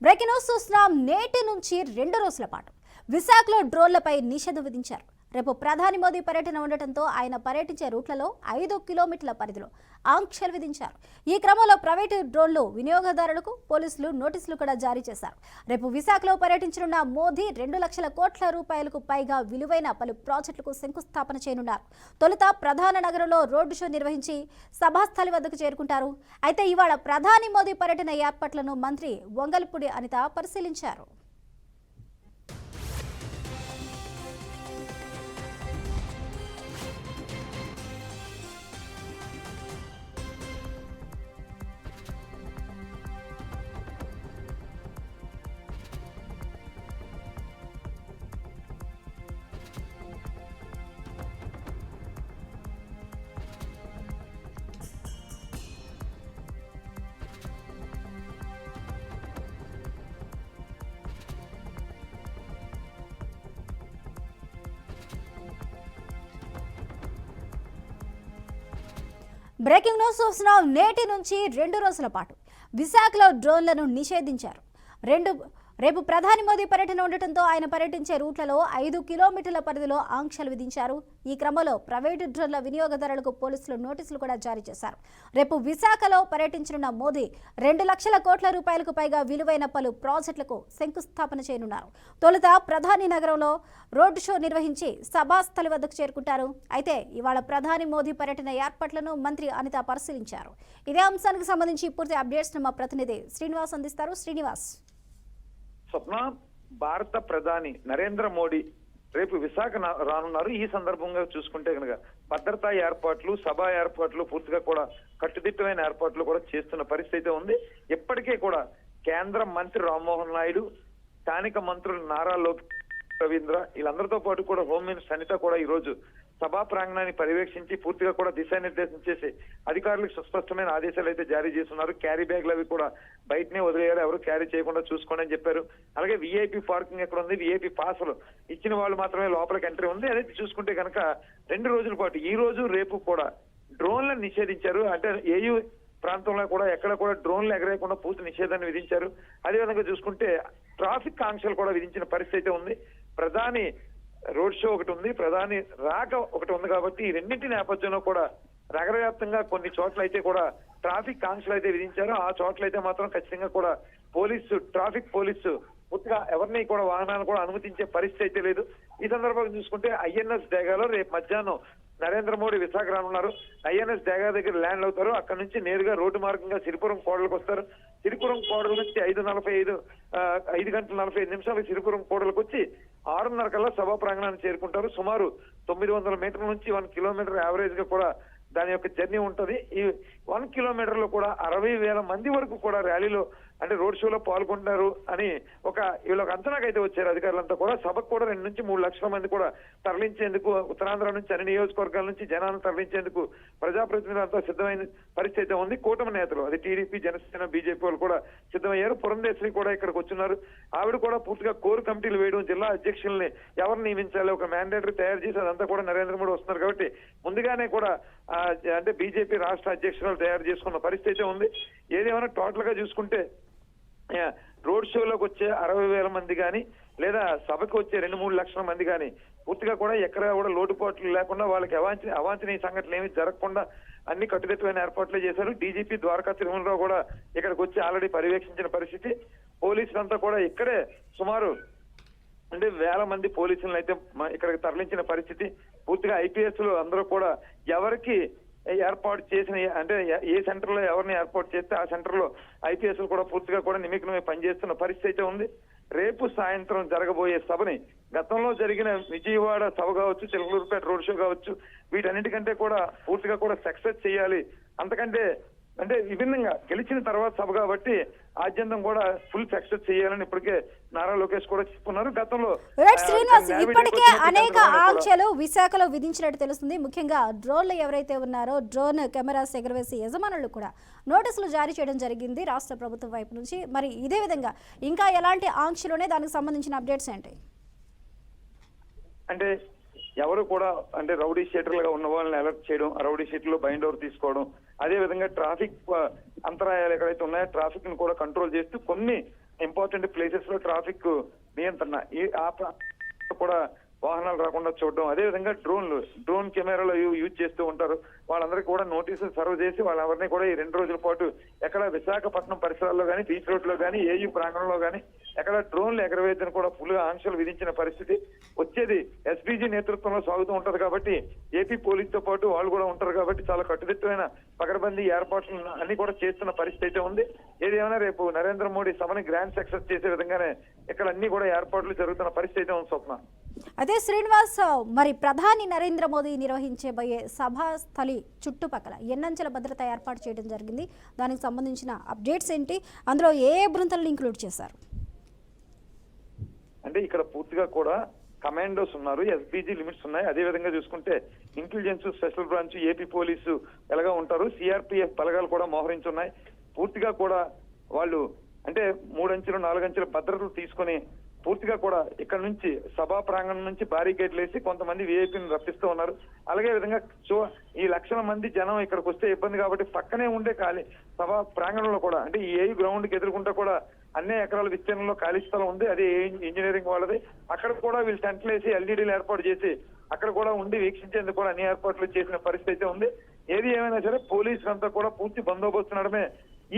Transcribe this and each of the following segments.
Breaking news చూస్తున్నాం. నేటి నుంచి 2 రోజుల పాటు విశాఖలో డ్రోన్లపై నిషేధం విధించారు. రేపు ప్రధాని మోదీ పర్యటన ఉండటంతో ఆయన పర్యటించే రూట్లలో 5 కిలోమీటర్ల పరిధిలో ఆంక్షలు విధించారు. ఈ క్రమంలో ప్రైవేటు డ్రోన్లు వినియోగదారులకు పోలీసులు నోటీసులు కూడా జారీ చేశారు. రేపు విశాఖలో పర్యటించనున్న మోదీ 2 లక్షల కోట్ల రూపాయలకు పైగా విలువైన పలు ప్రాజెక్టులకు శంకుస్థాపన చేయనున్నారు. తొలుత ప్రధాన నగరంలో రోడ్డు షో నిర్వహించి సభాస్థలి వద్దకు చేరుకుంటారు. అయితే ఇవాళ ప్రధాని మోదీ పర్యటన ఏర్పాట్లను మంత్రి వంగల్పూడి అనిత పరిశీలించారు. బ్రేకింగ్ న్యూస్ చూస్తున్నాం. నేటి నుంచి 2 రోజుల పాటు విశాఖలో డ్రోన్లను నిషేధించారు. రేపు ప్రధాని మోదీ పర్యటన ఉండటంతో ఆయన పర్యటించే రూట్లలో 5 కిలోమీటర్ల పరిధిలో ఆంక్షలు విధించారు. ఈ క్రమంలో ప్రైవేటు డ్రోన్ల వినియోగదారులకు పోలీసులు నోటీసులు కూడా జారీ చేశారు. రేపు విశాఖలో పర్యటించనున్న మోదీ 2 లక్షల కోట్ల రూపాయలకు పైగా విలువైన పలు ప్రాజెక్టులకు శంకుస్థాపన చేయనున్నారు. తొలుత ప్రధాని నగరంలో రోడ్డు షో నిర్వహించి సభాస్థలి వద్దకు చేరుకుంటారు. అయితే ఇవాళ ప్రధాని మోదీ పర్యటన ఏర్పాట్లను మంత్రి అనిత పరిశీలించారు. ఇదే అంశానికి సంబంధించి పూర్తి అప్డేట్స్ మా ప్రతినిధి శ్రీనివాస్ అందిస్తారు. శ్రీనివాస్. స్వప్న, భారత ప్రధాని నరేంద్ర మోడీ రేపు విశాఖ రానున్నారు. ఈ సందర్భంగా చూసుకుంటే కనుక భద్రతా ఏర్పాట్లు, సభా ఏర్పాట్లు పూర్తిగా కూడా కట్టుదిట్టమైన ఏర్పాట్లు కూడా చేస్తున్న పరిస్థితి ఉంది. ఇప్పటికే కూడా కేంద్ర మంత్రి రామ్మోహన్ నాయుడు, స్థానిక మంత్రులు నారా లోకేష్, రవీంద్ర వీళ్ళందరితో పాటు కూడా హోమ్ మినిస్టర్ అనిత కూడా ఈ రోజు సభా ప్రాంగణాన్ని పర్యవేక్షించి పూర్తిగా కూడా దిశానిర్దేశం చేసి అధికారులకు సుస్పష్టమైన ఆదేశాలు అయితే జారీ చేస్తున్నారు. క్యారీ బ్యాగ్లు అవి కూడా బయటనే వదిలేయాలి, ఎవరు క్యారీ చేయకుండా చూసుకోండి అని చెప్పారు. అలాగే విఐపి పార్కింగ్ ఎక్కడ ఉంది, విఐపి పాసులు ఇచ్చిన వాళ్ళు మాత్రమే లోపలికి ఎంట్రీ ఉంది. అదే చూసుకుంటే కనుక 2 రోజుల పాటు ఈ రోజు రేపు కూడా డ్రోన్లను నిషేధించారు. అంటే ఏయూ ప్రాంతంలో కూడా ఎక్కడ కూడా డ్రోన్లు ఎగరేయకుండా పూర్తి నిషేధాన్ని విధించారు. అదేవిధంగా చూసుకుంటే ట్రాఫిక్ ఆంక్షలు కూడా విధించిన పరిస్థితి ఉంది. ప్రధాని రోడ్ షో ఒకటి ఉంది, ప్రధాని రాక ఒకటి ఉంది. కాబట్టి ఈ రెండింటి నేపథ్యంలో కూడా నగర వ్యాప్తంగా కొన్ని చోట్ల అయితే కూడా ట్రాఫిక్ ఆంక్షలు అయితే విధించారు. ఆ చోట్ల అయితే మాత్రం ఖచ్చితంగా కూడా ట్రాఫిక్ పోలీసు పూర్తిగా ఎవరిని కూడా వాహనాలు కూడా అనుమతించే పరిస్థితి అయితే లేదు. ఈ సందర్భంగా చూసుకుంటే ఐఎన్ఎస్ డేగాలో రేపు మధ్యాహ్నం నరేంద్ర మోడీ విశాఖ రానున్నారు. ఐఎన్ఎస్ డేగా దగ్గర ల్యాండ్ అవుతారు. అక్కడ నుంచి నేరుగా రోడ్డు మార్గంగా సిరిపురం కోడలకు వస్తారు. సిరిపురం కోడల నుంచి 5 గంటల 45 నిమిషాలు సిరిపురం కోడలకు వచ్చి 6:30 కల్లా సభా ప్రాంగణాన్ని చేరుకుంటారు. సుమారు 900 మీటర్ల నుంచి 1 కిలోమీటర్ యావరేజ్ గా కూడా దాని యొక్క జర్నీ ఉంటది. ఈ 1 కిలోమీటర్ లో కూడా 60,000 మంది వరకు కూడా ర్యాలీలో అంటే రోడ్ షోలో పాల్గొంటారు అని వీళ్ళొక అంచనాకైతే వచ్చారు అధికారులంతా కూడా. సభకు కూడా 2 నుంచి 3 లక్షల మంది కూడా తరలించేందుకు ఉత్తరాంధ్ర నుంచి అన్ని నియోజకవర్గాల నుంచి జనాలను తరలించేందుకు ప్రజాప్రతినిధులంతా సిద్ధమైన పరిస్థితి ఉంది. కూటమి నేతలు అది టీడీపీ, జనసేన, బీజేపీ వాళ్ళు కూడా సిద్ధమయ్యారు. పురంధేశ్వరి కూడా ఇక్కడికి వచ్చున్నారు. ఆవిడ కూడా పూర్తిగా కోర్ కమిటీలు వేయడం, జిల్లా అధ్యక్షుల్ని ఎవరు నియమించాలి ఒక మ్యాండేటరీ తయారు చేసి అదంతా కూడా నరేంద్ర మోడీ వస్తున్నారు. కాబట్టి ముందుగానే కూడా అంటే బీజేపీ రాష్ట్ర అధ్యక్షులు తయారు చేసుకున్న పరిస్థితి ఉంది. ఏదేమైనా టోటల్ గా చూసుకుంటే రోడ్ షోలోకి వచ్చే 60,000 మంది కానీ లేదా సభకు వచ్చే 2-3 లక్షల మంది కానీ పూర్తిగా కూడా ఎక్కడ కూడా లోటుపాట్లు లేకుండా వాళ్ళకి అవాంఛనీయ సంఘటనలు ఏమీ జరగకుండా అన్ని కట్టుదిట్టమైన ఏర్పాట్లే చేశారు. డీజీపీ ద్వారకా తిరుమలరావు కూడా ఇక్కడికి వచ్చి ఆల్రెడీ పర్యవేక్షించిన పరిస్థితి. పోలీసులంతా కూడా ఇక్కడే సుమారు అంటే 1000 మంది పోలీసులను అయితే ఇక్కడికి తరలించిన పరిస్థితి. పూర్తిగా ఐపీఎస్ లు అందరూ కూడా ఎవరికి ఏర్పాటు చేసిన అంటే ఏ సెంటర్ లో ఎవరిని ఏర్పాటు చేస్తే ఆ సెంటర్ లో ఐపీఎస్ కూడా పూర్తిగా కూడా నిమగ్నమై పనిచేస్తున్న పరిస్థితి అయితే ఉంది. రేపు సాయంత్రం జరగబోయే సభని గతంలో జరిగిన విజయవాడ సభ కావచ్చు, చిలకలూరుపేట రోడ్ షో కావచ్చు, వీటన్నిటికంటే కూడా పూర్తిగా కూడా సక్సెస్ చేయాలి. అంతకంటే అంటే విభిన్నంగా గెలిచిన తర్వాత సభ కాబట్టి ఆద్యంతం కూడా ఫుల్ సక్సెస్ చేయాలని ఇప్పటికే నారా లోకేష్ కూడా చెప్పుకున్నారు. గతంలో ఇప్పటికే అనేక ఆంక్షలు విశాఖలో విధించినట్టు తెలుస్తుంది. ముఖ్యంగా డ్రోన్లు ఎవరైతే ఉన్నారో డ్రోన్ కెమెరాస్ ఎగరవేసి యజమానులు కూడా నోటీసులు జారీ చేయడం జరిగింది రాష్ట్ర ప్రభుత్వం వైపు నుంచి. మరి ఇదే విధంగా ఇంకా ఎలాంటి ఆంక్షలునే దానికి సంబంధించిన అప్డేట్స్ ఏంటి? అంటే ఎవరు కూడా అంటే రౌడీ షీటర్లుగా ఉన్న వాళ్ళని అలర్ట్ చేయడం, రౌడీ షీటర్లో బైండ్ ఓవర్ తీసుకోవడం, అదే విధంగా ట్రాఫిక్ అంతరాయాలు ఎక్కడైతే ఉన్నాయో ట్రాఫిక్ ని కూడా కంట్రోల్ చేస్తూ కొన్ని ఇంపార్టెంట్ ప్లేసెస్ లో ట్రాఫిక్ నియంత్రణ కూడా వాహనాలు రాకుండా చూడడం, అదే విధంగా డ్రోన్ కెమెరాలు యూజ్ చేస్తూ ఉంటారు. వాళ్ళందరికీ కూడా నోటీసులు సర్వ్ చేసి వాళ్ళందరినీ కూడా ఈ 2 రోజుల పాటు ఎక్కడ విశాఖపట్నం పరిసరాల్లో కానీ, బీచ్ రోడ్ లో కానీ, ఏయూ ప్రాంగణంలో కానీ ఎక్కడ డ్రోన్లు ఎగరవేయని కూడా ఫుల్ ఆంక్షలు విధించిన పరిస్థితి వచ్చేది. ఎస్పీజీ నేతృత్వంలో సాగుతూ ఉంటది కాబట్టి ఏపీ పోలీసుతో పాటు వాళ్ళు కూడా ఉంటారు కాబట్టి చాలా కట్టుదిట్టమైన పకడ్బందీ ఏర్పాట్లు అన్ని కూడా చేస్తున్న పరిస్థితి అయితే ఉంది. ఏదేమైనా రేపు నరేంద్ర మోడీ సభని గ్రాండ్ సక్సెస్ చేసే విధంగానే ఇక్కడ అన్ని కూడా ఏర్పాట్లు జరుగుతున్న పరిస్థితి అయితే ఉంది స్వప్న. అదే శ్రీనివాస్, మరి ప్రధాని నరేంద్ర మోదీ నిర్వహించబోయే సభా స్థలి చుట్టుపక్కల ఎన్నంచెల భద్రత ఏర్పాటు చేయడం జరిగింది. దానికి సంబంధించిన అప్డేట్స్ ఏంటి, అందులో ఏ బృందాలను ఇంక్లూడ్ చేశారు? అంటే ఇక్కడ పూర్తిగా కూడా కమాండోస్ ఉన్నారు, ఎస్పీజీ లిమిట్స్ ఉన్నాయి. అదే విధంగా చూసుకుంటే intelligence, special branch, AP police ఎలాగా ఉంటారు, సిఆర్పిఎఫ్ బలగాలు కూడా మోహరించున్నాయి. పూర్తిగా కూడా వాళ్ళు అంటే 3 అంచెలు 4 అంచెల భద్రతలు తీసుకొని పూర్తిగా కూడా ఇక్కడ నుంచి సభా ప్రాంగణం నుంచి బారికేడ్లు వేసి కొంతమంది వీఐపీని రప్పిస్తూ ఉన్నారు. అలాగే విధంగా ఈ లక్షల మంది జనం ఇక్కడికి వస్తే ఇబ్బంది కాబట్టి పక్కనే ఉండే ఖాళీ సభా ప్రాంగణంలో కూడా అంటే ఈ ఏయూ గ్రౌండ్ కి ఎదుర్కొంటే కూడా అన్ని ఎకరాల విస్తీర్ణంలో ఖాళీ స్థలం ఉంది. అది ఇంజనీరింగ్ వాళ్ళది. అక్కడ కూడా వీళ్ళు టెంట్లు వేసి ఎల్ఈడీలు ఏర్పాటు చేసి అక్కడ కూడా ఉండి వీక్షించేందుకు కూడా అన్ని ఏర్పాట్లు చేసిన పరిస్థితి అయితే ఉంది. ఏది ఏమైనా సరే పోలీసులంతా కూడా పూర్తి బందోబస్తు నడమే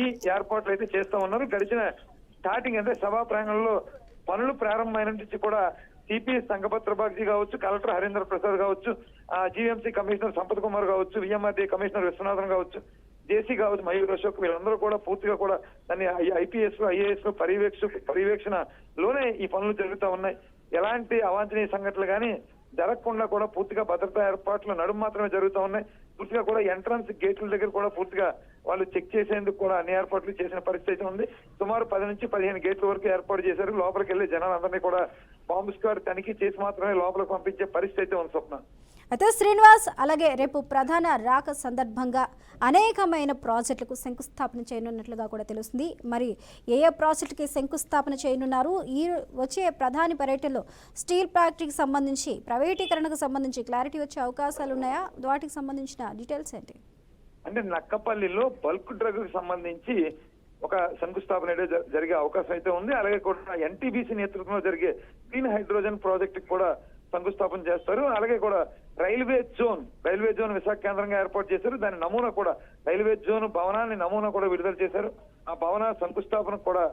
ఈ ఏర్పాట్లు అయితే చేస్తూ ఉన్నారు. గడిచిన స్టార్టింగ్ అంటే సభా ప్రాంగణంలో పనులు ప్రారంభమైన నుంచి కూడా సిపిఎస్ సంగపత్ర బాగ్జీ కావచ్చు, కలెక్టర్ హరీంద్ర ప్రసాద్ కావచ్చు, జీఎంసీ కమిషనర్ సంపత్ కుమార్ కావచ్చు, విఎంఆర్డీ కమిషనర్ విశ్వనాథన్ కావచ్చు, జేసీ కావచ్చు మయూర్ అశోక్, వీళ్ళందరూ కూడా పూర్తిగా కూడా దాన్ని ఐపీఎస్ ఐఏఎస్ పర్యవేక్షణలోనే ఈ పనులు జరుగుతూ ఉన్నాయి. ఎలాంటి అవాంఛనీయ సంఘటనలు కానీ జరగకుండా కూడా పూర్తిగా భద్రతా ఏర్పాట్లు నడుము మాత్రమే జరుగుతూ ఉన్నాయి. పూర్తిగా కూడా ఎంట్రన్స్ గేట్ల దగ్గర కూడా పూర్తిగా వాళ్ళు చెక్ చేసేందుకు కూడా అన్ని ఏర్పాట్లు చేసిన పరిస్థితి ఉంది. సుమారు 10 నుంచి 15 గేట్ల వరకు ఏర్పాటు చేశారు. లోపలికి వెళ్లే జనాలందరినీ కూడా బాంబు స్క్వాడ్ తనిఖీ చేసి మాత్రమే లోపలికి పంపించే పరిస్థితి అయితే ఉంది స్వప్న. అయితే శ్రీనివాస్, అలాగే రేపు ప్రధాన రాక సందర్భంగా అనేకమైన ప్రాజెక్టులకు శంకుస్థాపన చేయనున్నట్లుగా కూడా తెలుస్తుంది. మరి ఏ ప్రాజెక్టుకి శంకుస్థాపన చేయనున్నారు? ఈ వచ్చే ప్రధాని పర్యటనలో స్టీల్ ఫ్యాక్టరీకి సంబంధించి ప్రైవేటీకరణకు సంబంధించి క్లారిటీ వచ్చే అవకాశాలు ఉన్నాయా? వాటికి సంబంధించిన డీటెయిల్స్ ఏంటి? అంటే నక్కపల్లిలో బల్క్ డ్రగ్ కి సంబంధించి ఒక శంకుస్థాపన జరిగే అవకాశం అయితే ఉంది. అలాగే కూడా ఎన్టీబీసీ నేతృత్వంలో జరిగే క్లీన్ హైడ్రోజన్ ప్రాజెక్ట్ కూడా శంకుస్థాపన చేస్తారు. అలాగే కూడా రైల్వే జోన్ విశాఖ కేంద్రంగా ఏర్పాటు చేశారు. దాని నమూనా కూడా రైల్వే జోన్ భవనాన్ని నమూనా కూడా విడుదల చేశారు. ఆ భవన శంకుస్థాపన కూడా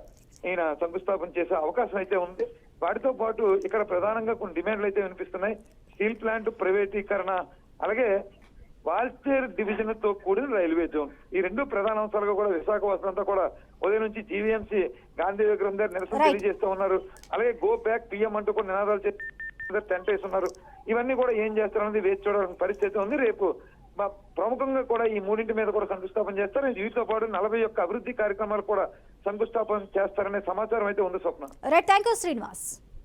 ఈయన శంకుస్థాపన చేసే అవకాశం అయితే ఉంది. వాటితో పాటు ఇక్కడ ప్రధానంగా కొన్ని డిమాండ్లు అయితే వినిపిస్తున్నాయి. స్టీల్ ప్లాంట్ ప్రైవేటీకరణ, అలాగే వాల్చేర్ డివిజన్ తో కూడిన రైల్వే జోన్, ఈ 2 ప్రధాన అంశాలుగా కూడా విశాఖ వాసులంతా కూడా ఉదయం నుంచి జీవీఎంసీ గాంధీ విగ్రహం దగ్గర నిరసన తెలియజేస్తూ ఉన్నారు. అలాగే గో బ్యాక్ పిఎం అంటూ కూడా నినాదాలు చేసి టెంట్ వేస్తున్నారు. ఇవన్నీ కూడా ఏం చేస్తారన్నది వేచి చూడాలని పరిస్థితి ఉంది. రేపు ప్రముఖంగా కూడా ఈ 3 మీద కూడా శంకుస్థాపన చేస్తారు. వీటితో పాటు 41 అభివృద్ధి కార్యక్రమాలు కూడా శంకుస్థాపన చేస్తారనే సమాచారం అయితే ఉంది స్వప్న. Right, thank you Srinivas.